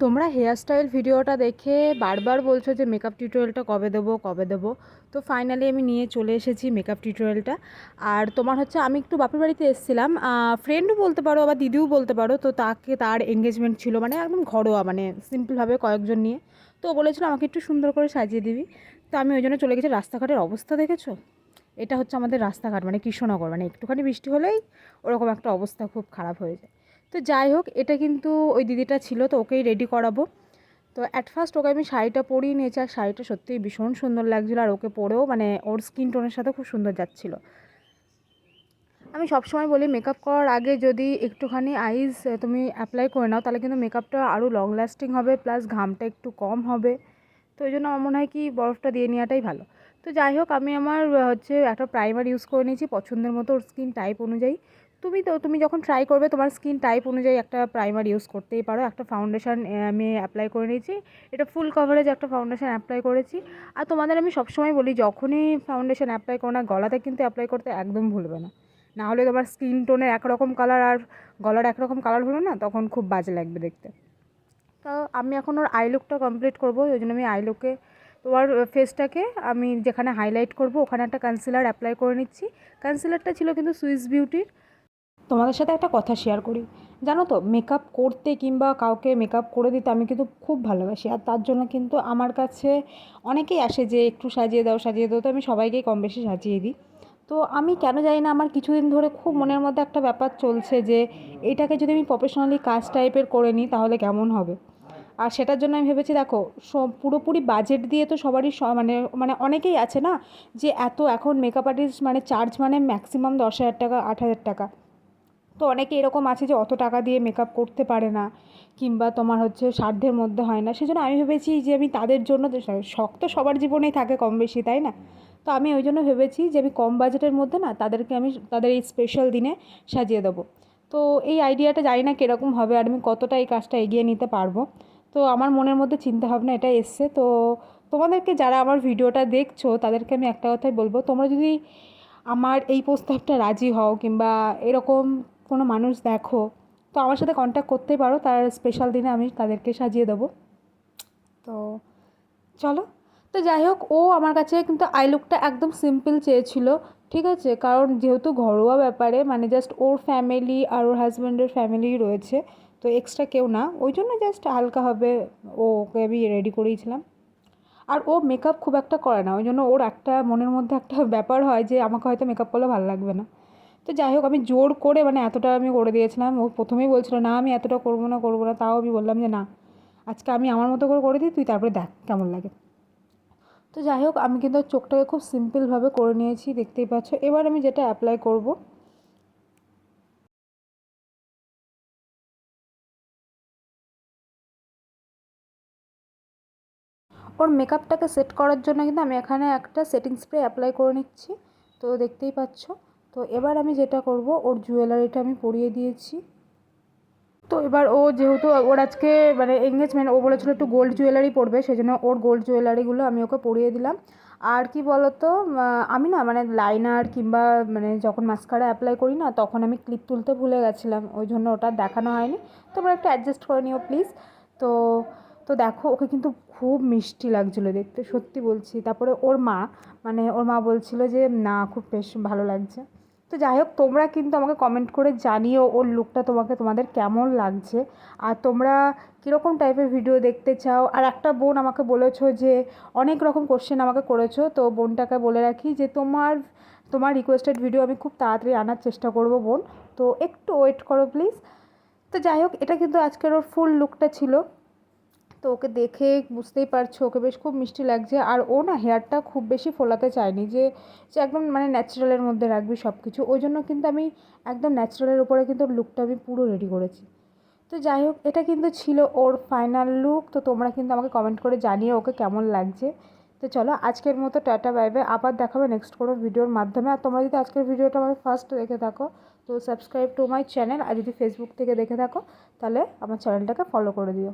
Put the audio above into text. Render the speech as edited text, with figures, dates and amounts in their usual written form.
তোমরা hair style ভিডিওটা দেখে বারবার বলছো যে মেকআপ টিউটোরিয়ালটা কবে দেবো। তো ফাইনালি আমি নিয়ে চলে এসেছি মেকআপ টিউটোরিয়ালটা। আর তোমার হচ্ছে আমি একটু বাপের বাড়িতে এসেছিলাম, ফ্রেন্ডও বলতে পারো আবার দিদিও বলতে পারো। তো তার এঙ্গেজমেন্ট ছিল, মানে একদম ঘরোয়া, মানে সিম্পলভাবে কয়েকজন নিয়ে। তো ও বলেছিল আমাকে একটু সুন্দর করে সাজিয়ে দিবি। তো আমি ওই জন্য চলে গেছি। রাস্তাঘাটের অবস্থা দেখেছো? এটা হচ্ছে আমাদের রাস্তাঘাট, মানে কৃষ্ণনগর, মানে একটুখানি বৃষ্টি হলেই ওরকম একটা অবস্থা খুব খারাপ হয়ে যায়। তো যাই হোক, এটা কিন্তু ওই দিদিটা ছিল, তো ওকেই রেডি করাবো। তো অ্যাট ফার্স্ট ওকে আমি শাড়িটা পরিয়ে নিয়েছি, আর শাড়িটা সত্যিই ভীষণ সুন্দর লাগছিলো, আর ওকে পরেও মানে ওর স্কিন টোনের সাথে খুব সুন্দর যাচ্ছিলো। আমি সবসময় বলি মেকআপ করার আগে যদি একটুখানি আইস তুমি অ্যাপ্লাই করে নাও, তাহলে কিন্তু মেকআপটা আরও লং লাস্টিং হবে, প্লাস ঘামটা একটু কম হবে। তো ওই জন্য আমার মনে হয় কি বরফটা দিয়ে নেওয়াটাই ভালো। তো যাই হোক, আমি আমার হচ্ছে একটা প্রাইমার ইউজ করে নিয়েছি পছন্দের মতো ওর স্কিন টাইপ অনুযায়ী। তুমি যখন ট্রাই করবে তোমার স্কিন টাইপ অনুযায়ী একটা প্রাইমার ইউজ করতেই পারো। একটা ফাউন্ডেশন আমি অ্যাপ্লাই করে নিয়েছি, এটা ফুল কভারেজ একটা ফাউন্ডেশন অ্যাপ্লাই করেছি। আর তোমাদের আমি সবসময় বলি যখনই ফাউন্ডেশন অ্যাপ্লাই করো না, গলাতে কিন্তু অ্যাপ্লাই করতে একদম ভুলবে না। না হলে তোমার স্কিন টোনের একরকম কালার আর গলার একরকম কালার হলো না, তখন খুব বাজে লাগবে দেখতে। তো আমি এখন ওর আই লুকটা কমপ্লিট করবো, ওই জন্য আমি আই লুকে তোমার ফেসটাকে আমি যেখানে হাইলাইট করব ওখানে একটা কনসিলার অ্যাপ্লাই করে নিচ্ছি। কনসিলারটা ছিল কিন্তু সুইস বিউটির। তোমাদের সাথে একটা কথা শেয়ার করি, জানো তো মেকআপ করতে কিংবা কাউকে মেকআপ করে দিতে আমি কিন্তু খুব ভালোবাসি। আর তার জন্য কিন্তু আমার কাছে অনেকেই আসে যে একটু সাজিয়ে দাও সাজিয়ে দাও, তো আমি সবাইকেই কম বেশি সাজিয়ে দিই। তো আমি কেন জানি না আমার কিছুদিন ধরে খুব মনের মধ্যে একটা ব্যাপার চলছে যে এটাকে যদি আমি প্রফেশনালি কাজ টাইপের করে নিই তাহলে কেমন হবে। আর সেটার জন্য আমি ভেবেছি, দেখো পুরোপুরি বাজেট দিয়ে তো সবারই মানে মানে অনেকেই আছে না যে এত এখন মেকআপ আর্টিস্ট মানে চার্জ মানে ম্যাক্সিমাম 10,000 টাকা 8,000 টাকা। তো অনেকে এরকম আছে যে অত টাকা দিয়ে মেকআপ করতে পারে না, কিংবা তোমার হচ্ছে সাধ্যের মধ্যে হয় না। সেজন্য আমি ভেবেছি যে আমি তাদের জন্য, শখ তো সবার জীবনেই থাকে কম বেশি, তাই না? তো আমি ওই জন্য ভেবেছি যে আমি কম বাজেটের মধ্যে না তাদেরকে আমি তাদের এই স্পেশাল দিনে সাজিয়ে দেবো। তো এই আইডিয়াটা জানি না কীরকম হবে আর আমি কতটা এই কাজটা এগিয়ে নিতে পারবো। তো আমার মনের মধ্যে চিন্তাভাবনা এটা এসছে। তো তোমাদেরকে যারা আমার ভিডিওটা দেখছো তাদেরকে আমি একটা কথাই বলবো, তোমরা যদি আমার এই প্রস্তাবটা রাজি হও কিংবা এরকম কোনো মানুষ দেখো, তো আমার সাথে কন্ট্যাক্ট করতেই পারো, তার স্পেশাল দিনে আমি তাদেরকে সাজিয়ে দেবো। তো চলো। তো যাই হোক, ও আমার কাছে কিন্তু আই লুকটা একদম সিম্পল চেয়েছিল, ঠিক আছে? কারণ যেহেতু ঘরোয়া ব্যাপারে মানে জাস্ট ওর ফ্যামিলি আর ওর হাজব্যান্ডের ফ্যামিলি রয়েছে, তো এক্সট্রা কেউ না, ওই জন্য জাস্ট হালকাভাবে ওকে আমি রেডি করেইছিলাম। আর ও মেকআপ খুব একটা করে না, ওই জন্য ওর একটা মনের মধ্যে একটা ব্যাপার হয় যে আমাকে হয়তো মেকআপ করলে ভালো লাগবে না। তো যাই হোক, আমি জোর করে মানে এতটা আমি করে দিয়েছিলাম। ও প্রথমেই বলছিল না আমি এতটা করবো না, তাও আমি বললাম যে না, আজকে আমি আমার মতো করে দিই, তুই তারপরে দেখ কেমন লাগে। তো যাই হোক, আমি কিন্তু চোখটাকে খুব সিম্পলভাবে করে নিয়েছি, দেখতেই পাচ্ছ। এবার আমি যেটা অ্যাপ্লাই করব, ওর মেকআপটাকে সেট করার জন্য কিন্তু আমি এখানে একটা সেটিং স্প্রে অ্যাপ্লাই করে নিচ্ছি, তো দেখতেই পাচ্ছ। তো এবার আমি যেটা করব, ওর জুয়েলারিটা আমি পরিয়ে দিয়েছি। তো এবার ও যেহেতু ওর আজকে মানে এঙ্গেজমেন্ট, ও বলেছিল একটু গোল্ড জুয়েলারি পরবে, সেজন্য ওর গোল্ড জুয়েলারিগুলো আমি ওকে পরিয়ে দিলাম। আর কি বলতো, আমি না মানে লাইনার কিংবা মানে যখন মাস্কারা অ্যাপ্লাই করি না, তখন আমি ক্লিপ তুলতে ভুলে গেছিলাম, ওই জন্য ওটা দেখানো হয়নি। তোমরা একটু অ্যাডজাস্ট করে নিও প্লিজ। তো তো দেখো, ওকে কিন্তু খুব মিষ্টি লাগছিলো দেখতে, সত্যি বলছি। তারপরে ওর মা বলছিল যে না, খুব বেশ ভালো লাগছে। তো যাই হোক, তোমরা কিন্তু আমাকে কমেন্ট করে জানিও ওর লুকটা তোমাদের কেমন লাগছে, আর তোমরা কীরকম টাইপের ভিডিও দেখতে চাও। আর একটা বোন আমাকে বলেছো যে অনেক রকম কোশ্চেন আমাকে করেছো, তো বোনটাকে বলে রাখি যে তোমার রিকোয়েস্টেড ভিডিও আমি খুব তাড়াতাড়ি আনার চেষ্টা করব বোন, তো একটু ওয়েট করো প্লিজ। তো যাই হোক, এটা কিন্তু আজকের ওর ফুল লুকটা ছিল। তো ওকে দেখে বুঝতেই পারছো ওকে বেশ খুব মিষ্টি লাগছে। আর ও না হেয়ারটা খুব বেশি ফোলাতে চায়নি, যে যে একদম মানে ন্যাচারালের মধ্যে রাখবি সব কিছু, ওই জন্য কিন্তু আমি একদম ন্যাচারালের উপরে কিন্তু ওর লুকটা আমি পুরো রেডি করেছি। তো যাই হোক, এটা কিন্তু ছিল ওর ফাইনাল লুক। তো তোমরা কিন্তু আমাকে কমেন্ট করে জানিও ওকে কেমন লাগছে। তো চলো, আজকের মতো টাটা বাই বাই, আবার দেখাবে নেক্সট কোনো ভিডিওর মাধ্যমে। আর তোমরা যদি আজকের ভিডিওটা আমাকে ফার্স্ট দেখে থাকো, তো সাবস্ক্রাইব টু মাই চ্যানেল। আর যদি ফেসবুক থেকে দেখে থাকো, তাহলে আমার চ্যানেলটাকে ফলো করে দিও।